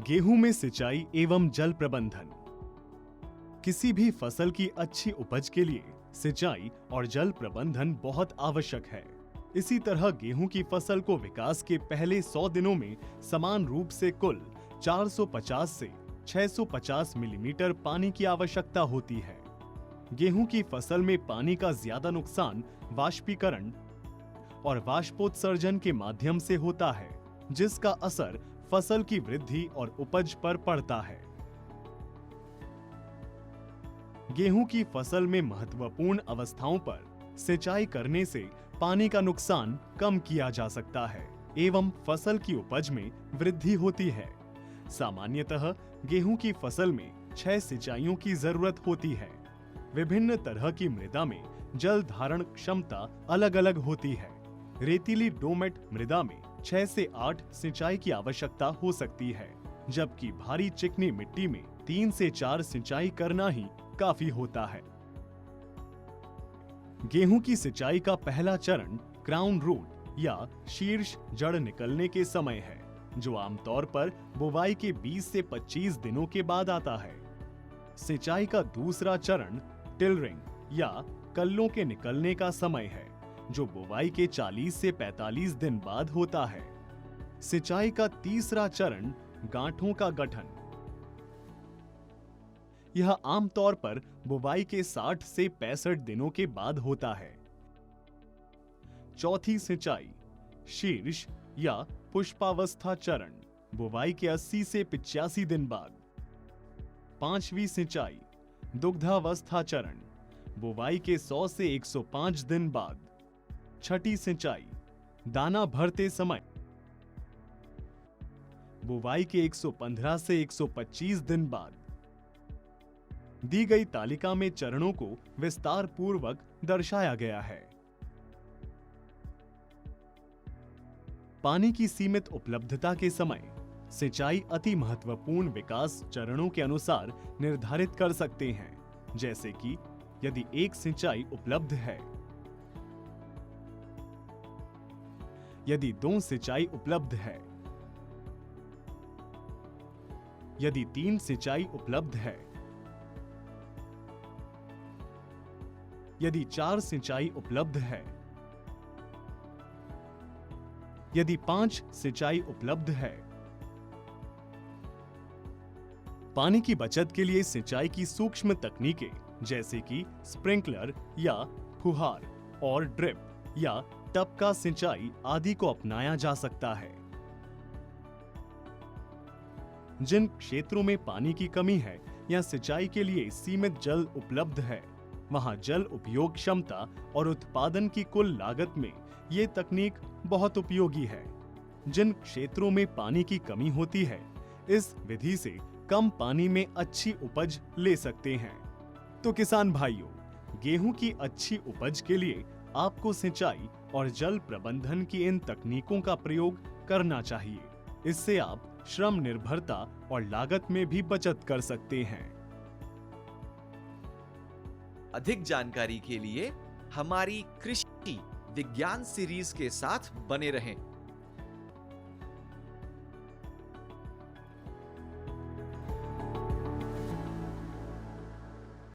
गेहूं में सिंचाई एवं जल प्रबंधन। किसी भी फसल की अच्छी उपज के लिए सिंचाई और जल प्रबंधन बहुत आवश्यक है। इसी तरह गेहूं की फसल को विकास के पहले 100 दिनों में समान रूप से कुल 450 से 650 मिलीमीटर पानी की आवश्यकता होती है। गेहूं की फसल में पानी का ज्यादा नुकसान वाष्पीकरण और वाष्पोत्सर्जन के माध्यम से होता है, जिसका असर फसल की वृद्धि और उपज पर पड़ता है। गेहूं की फसल में महत्वपूर्ण अवस्थाओं पर सिंचाई करने से पानी का नुकसान कम किया जा सकता है एवं फसल की उपज में वृद्धि होती है। सामान्यतः गेहूं की फसल में 6 सिंचाइयों की जरूरत होती है। विभिन्न तरह की मृदा में जल धारण क्षमता अलग अलग होती है। रेतीली डोमेट मृदा में 6 से 8 सिंचाई की आवश्यकता हो सकती है, जबकि भारी चिकनी मिट्टी में 3 से 4 सिंचाई करना ही काफी होता है। गेहूं की सिंचाई का पहला चरण क्राउन रूट या शीर्ष जड़ निकलने के समय है, जो आमतौर पर बुवाई के 20 से 25 दिनों के बाद आता है। सिंचाई का दूसरा चरण टिलरिंग या कल्लों के निकलने का समय है, जो बुवाई के 40 से 45 दिन बाद होता है। सिंचाई का तीसरा चरण गांठों का गठन, यह आमतौर पर बुवाई के 60 से 65 दिनों के बाद होता है। चौथी सिंचाई शीर्ष या पुष्पावस्था चरण, बुवाई के 80 से 85 दिन बाद। पांचवी सिंचाई दुग्धावस्था चरण, बुवाई के 100 से 105 दिन बाद। छठी सिंचाई दाना भरते समय, बुवाई के 115 से 125 दिन बाद। दी गई तालिका में चरणों को विस्तार पूर्वक दर्शाया गया है। पानी की सीमित उपलब्धता के समय सिंचाई अति महत्वपूर्ण विकास चरणों के अनुसार निर्धारित कर सकते हैं, जैसे कि यदि एक सिंचाई उपलब्ध है, यदि 2 सिंचाई उपलब्ध है, यदि 3 सिंचाई उपलब्ध है, यदि 4 सिंचाई उपलब्ध है, यदि 5 सिंचाई उपलब्ध है। पानी की बचत के लिए सिंचाई की सूक्ष्म तकनीकें जैसे कि स्प्रिंकलर या फुहार और ड्रिप या टपका सिंचाई आदि को अपनाया जा सकता है। जिन क्षेत्रों में पानी की कमी है या सिंचाई के लिए सीमित जल उपलब्ध है, वहां जल उपयोग क्षमता और उत्पादन की कुल लागत में ये तकनीक बहुत उपयोगी है। जिन क्षेत्रों में पानी की कमी होती है, इस विधि से कम पानी में अच्छी उपज ले सकते हैं। तो किसान भाइयों, गेहूं की अच्छी उपज के लिए आपको सिंचाई और जल प्रबंधन की इन तकनीकों का प्रयोग करना चाहिए। इससे आप श्रम निर्भरता और लागत में भी बचत कर सकते हैं। अधिक जानकारी के लिए हमारी कृषि विज्ञान सीरीज के साथ बने रहें।